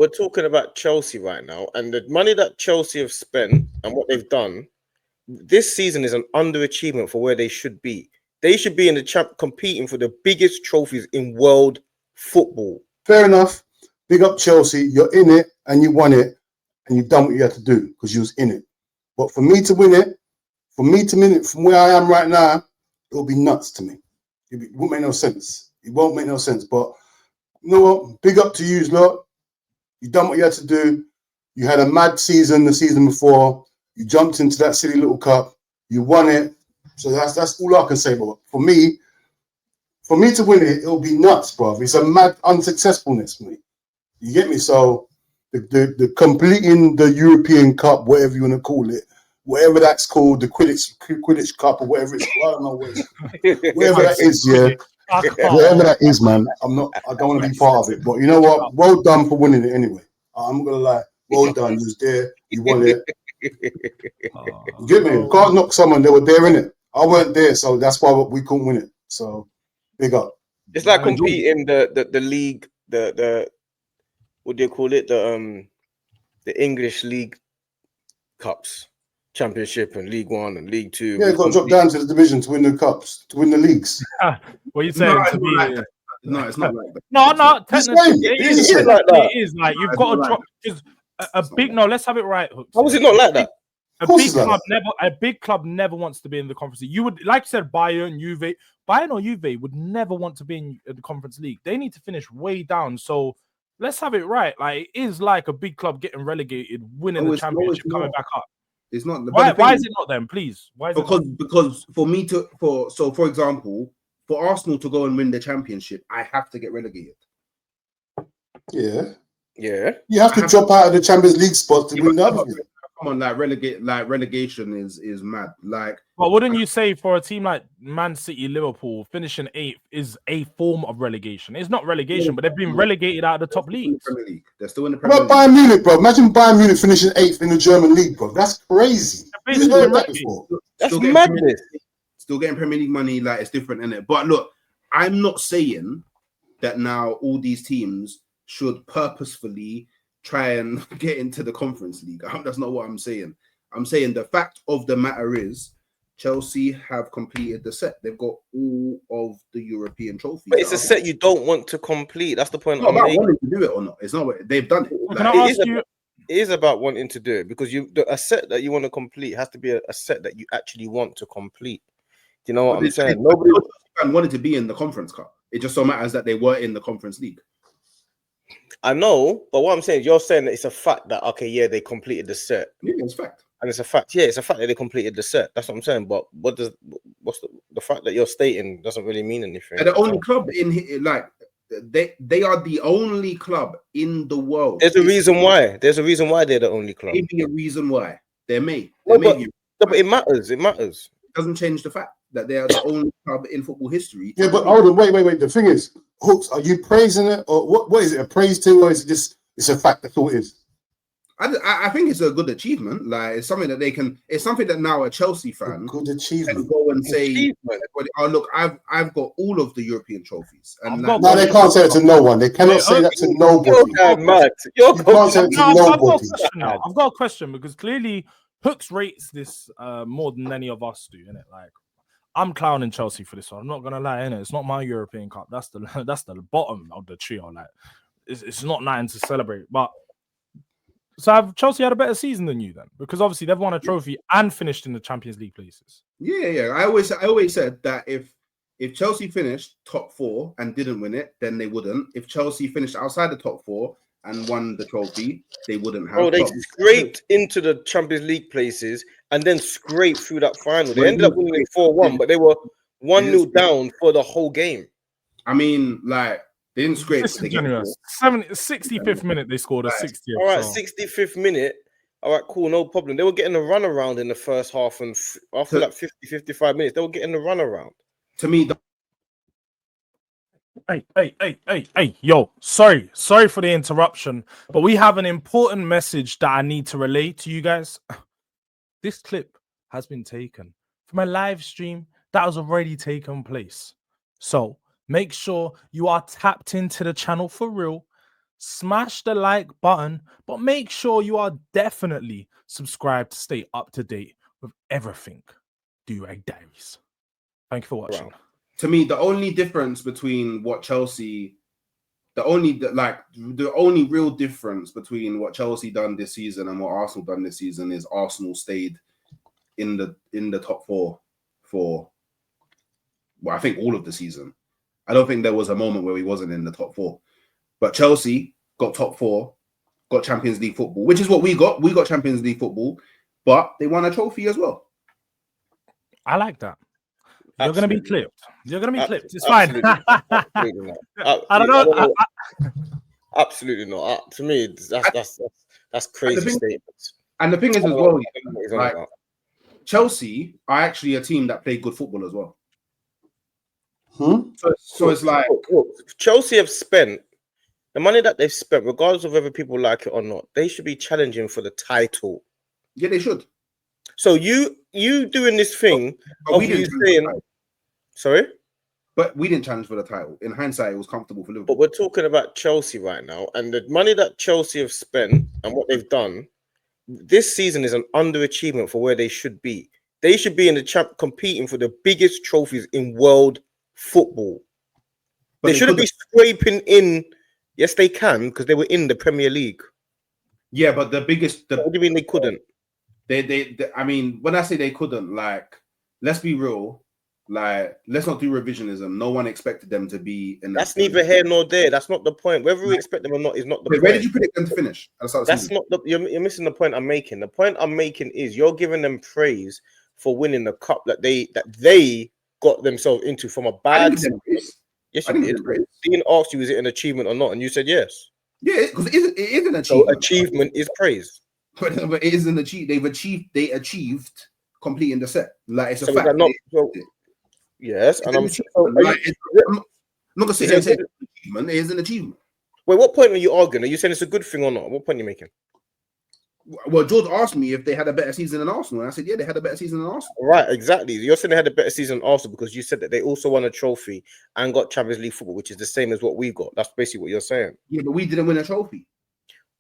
we're talking about Chelsea right now, and the money that Chelsea have spent and what they've done this season is an underachievement for where they should be. They should be in the champ competing for the biggest trophies in world football. Fair enough. Big up Chelsea. You're in it and you won it and you've done what you had to do because you was in it. But for me to win it, from where I am right now, it'll be nuts to me. It won't make no sense. It won't make no sense. But you know what? Big up to you, lot. You done what you had to do. You had a mad season the season before. You jumped into that silly little cup. You won it. So that's all I can say. But for me to win it, it'll be nuts, bro. It's a mad unsuccessfulness for me. You get me? So the completing the European Cup, whatever you want to call it, whatever that's called, the Quidditch Cup or whatever it's called, I don't know whatever that is, yeah. Whatever that is, man. I don't want to be part of it. But you know what? Well done for winning it anyway. I'm not gonna lie. Well done. You was there, you won it. You get me? You can't knock someone, they were there, innit? I weren't there, so that's why we couldn't win it. So big up. It's like competing the league, the what do you call it? The English League Cups, Championship and League One and League Two. Yeah, got to drop down to the division to win the cups, to win the leagues. What are you saying? No, it's not like that. No, technically it is like that. It is like you've got to drop a big. No, let's have it right. Hooks. How was it not like that? A big club never wants to be in the conference league. You would, like you said, Bayern or Juve would never want to be in the conference league. They need to finish way down. So let's have it right. Like it is like a big club getting relegated, winning the championship, coming back up. It's not. Why is it not then? Please, why? Because for example, for Arsenal to go and win the championship, I have to get relegated. Yeah. You have to drop out of the Champions League spot to win the other. Come on, relegation is mad. But wouldn't you say for a team like Man City, Liverpool, finishing 8th is a form of relegation? It's not relegation, but they've been relegated out of the top leagues. They're still in the Premier League. Bayern Munich, bro. Imagine Bayern Munich finishing 8th in the German league, bro. That's crazy. That's madness. Still getting Premier League money, like it's different, isn't it? But look, I'm not saying that now all these teams should purposefully try and get into the Conference League. That's not what I'm saying. I'm saying the fact of the matter is Chelsea have completed the set. They've got all of the European trophies. But it's a set you don't want to complete. That's the point. It's not about wanting to do it or not. It's not. They've done it. It is about wanting to do it because a set that you want to complete has to be a set that you actually want to complete. Do you know what I'm saying? Nobody wanted to be in the Conference Cup. It just so matters that they were in the Conference League. I know, but what I'm saying is you're saying that it's a fact that they completed the set. Yeah, it's a fact. And it's a fact. Yeah, it's a fact that they completed the set. That's what I'm saying. But what's the fact that you're stating doesn't really mean anything. They're the only club they are the only club in the world. There's a reason why. There's a reason why they're the only club. Maybe a reason why. But it matters. It doesn't change the fact that they are the only club in football history. Yeah, but hold on, wait. The thing is, Hooks, are you praising it or what is it? A praise to, or is it just it's a fact? That's all it is. I think it's a good achievement. Like it's something that they can. It's something that now a Chelsea fan good achievement can go and say, "Oh look, I've got all of the European trophies." And no, they can't say it to no one. They cannot say that to nobody. You can't say it to nobody. I've got a question because clearly Hooks rates this more than any of us do, innit? Like I'm clowning Chelsea for this one. I'm not gonna lie, innit? It's not my European Cup. That's the bottom of the trio. Like it's not nothing to celebrate, but. So have Chelsea had a better season than you then? Because obviously they've won a trophy and finished in the Champions League places. Yeah. I always said that if Chelsea finished top 4 and didn't win it, then they wouldn't. If Chelsea finished outside the top 4 and won the trophy, they wouldn't have. Oh, they scraped into the Champions League places and then scraped through that final. They ended up winning 4-1, but they were 1-0 down for the whole game. I mean, like. They didn't scrape. 65th minute, they scored a 60th. All right, 65th minute. All right, cool, no problem. They were getting a run around in the first half, and after that 55 minutes, they were getting a run around. To me, Hey, yo, sorry for the interruption, but we have an important message that I need to relay to you guys. This clip has been taken from a live stream that has already taken place. So make sure you are tapped into the channel for real. smash the like button, but make sure you are definitely subscribed to stay up to date with everything Durag Diaries. Thank you for watching. Wow. To me, the only difference between what Chelsea, the only real difference between what Chelsea done this season and what Arsenal done this season is Arsenal stayed in the top four for, well, I think all of the season. I don't think there was a moment where we wasn't in the top four. But Chelsea got top four, got Champions League football, which is what we got. We got Champions League football, but they won a trophy as well. I like that. You're going to be clipped. You're going to be clipped. It's Absolutely. fine. Absolutely not. I don't know. Absolutely not. To me, that's crazy statements. And the thing is as well, like, Chelsea are actually a team that play good football as well. So it's like Chelsea have spent the money that they've spent, regardless of whether people like it or not. They should be challenging for the title. Yeah, they should. So you doing this thing of you saying, sorry, but we didn't challenge for the title. In hindsight, it was comfortable for Liverpool. But we're talking about Chelsea right now, and the money that Chelsea have spent and what they've done this season is an underachievement for where they should be. They should be in the competing for the biggest trophies in world football. But they shouldn't be scraping in. Yes, they can, because they were in the Premier League. Yeah, but what do you mean they couldn't? They I mean, when I say they couldn't, like, let's be real, like, let's not do revisionism. No one expected them to be in. That's neither here nor there. That's not the point. Whether we expect them or not is not the point. Where did you predict them to finish? That's not the. You're missing the point I'm making. The point I'm making is you're giving them praise for winning the cup that they got themselves into from a bad. Yes, you did. Dean asked you, is it an achievement or not? And you said yes. Yeah, because it is an achievement. So achievement is praise. But it isn't achieved. They achieved completing the set. Like, it's a fact. Yes, and I'm not gonna say it's an achievement. It is an achievement. Wait, what point are you arguing? Are you saying it's a good thing or not? What point are you making? Well, George asked me if they had a better season than Arsenal, and I said, yeah, they had a better season than Arsenal. Right, exactly. You're saying they had a better season than Arsenal because you said that they also won a trophy and got Champions League football, which is the same as what we got. That's basically what you're saying. Yeah, but we didn't win a trophy.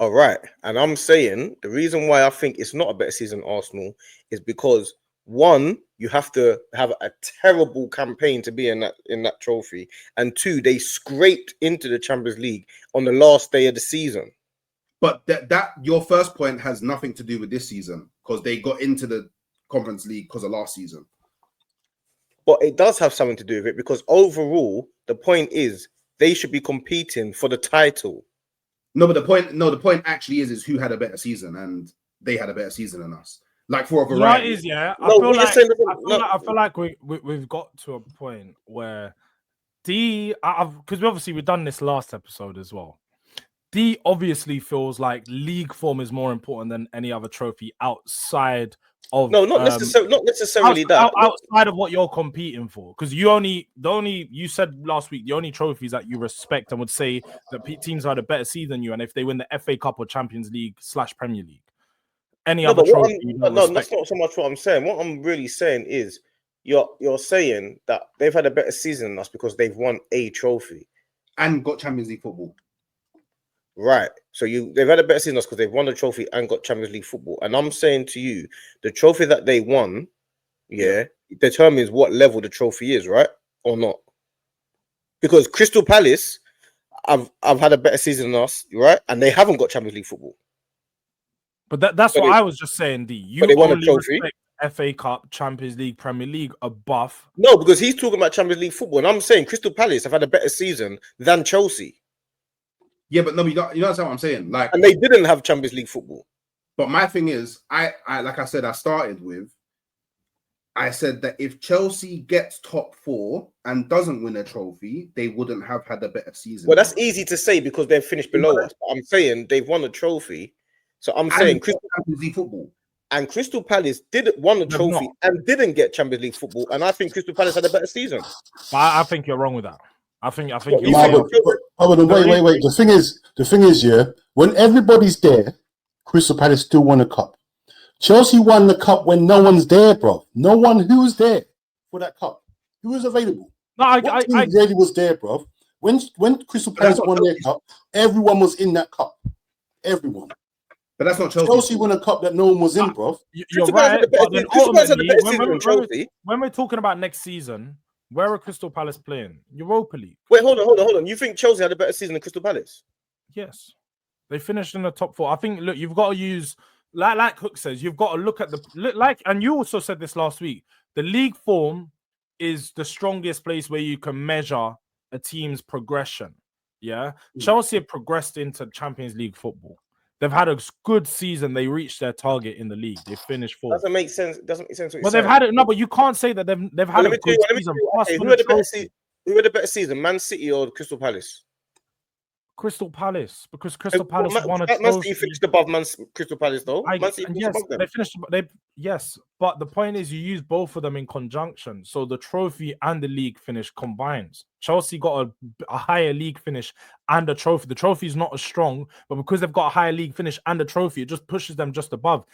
All right, and I'm saying the reason why I think it's not a better season than Arsenal is because, one, you have to have a terrible campaign to be in that trophy, and two, they scraped into the Champions League on the last day of the season. But that your first point has nothing to do with this season because they got into the Conference League because of last season. But it does have something to do with it because overall, the point is they should be competing for the title. No, but the point actually is who had a better season, and they had a better season than us. Like, for a variety. It is, yeah. I feel like we've got to a point where because we've done this last episode as well. D obviously feels like league form is more important than any other trophy outside of not necessarily outside of what you're competing for. Because you said last week the only trophies that you respect and would say that teams had a better season than you, and if they win the FA Cup or Champions League / Premier League, any other trophy. That's not so much what I'm saying. What I'm really saying is you're saying that they've had a better season than us because they've won a trophy and got Champions League football. Right. So they've had a better season because they've won the trophy and got Champions League football. And I'm saying to you, the trophy that they won, determines what level the trophy is, right? Or not. Because Crystal Palace have had a better season than us, right? And they haven't got Champions League football. But that's what I was just saying, D. You they won a trophy. FA Cup, Champions League, Premier League above. No, because he's talking about Champions League football. And I'm saying Crystal Palace have had a better season than Chelsea. Yeah, but no, you know what I'm saying. Like, and they didn't have Champions League football. But my thing is, I like I said, I said that if Chelsea gets top four and doesn't win a trophy, they wouldn't have had a better season. Well, that's easy to say because they've finished below us. But I'm saying they've won a trophy, so I'm saying Champions League football. And Crystal Palace won the trophy and didn't get Champions League football, and I think Crystal Palace had a better season. I think you're wrong with that. I think wait. The thing is, yeah, when everybody's there, Crystal Palace still won a cup. Chelsea won the cup when no one's there, bro. No one who was there for that cup. Who was available? No, really was there, bro. When Crystal Palace won their cup, everyone was in that cup. Everyone. But that's not Chelsea. Chelsea won a cup that no one was in, bro. You're right. But then ultimately, when we're talking about next season, where are Crystal Palace playing? Europa League. Wait, hold on. You think Chelsea had a better season than Crystal Palace? Yes. They finished in the top 4. I think, look, you've got to use, like Hook says, you've got to look at and you also said this last week, the league form is the strongest place where you can measure a team's progression. Yeah. Chelsea have progressed into Champions League football. They've had a good season. They reached their target in the league. They finished 4th. Doesn't make sense. Doesn't make sense. But they've had it. No, but you can't say that they've had a good season. Who had the better season, Man City or Crystal Palace? Crystal Palace, because Crystal Palace won a trophy. Man City finished above Crystal Palace, though. They finished. Yes, but the point is, you use both of them in conjunction. So the trophy and the league finish combined. Chelsea got a higher league finish and a trophy. The trophy is not as strong, but because they've got a higher league finish and a trophy, it just pushes them just above.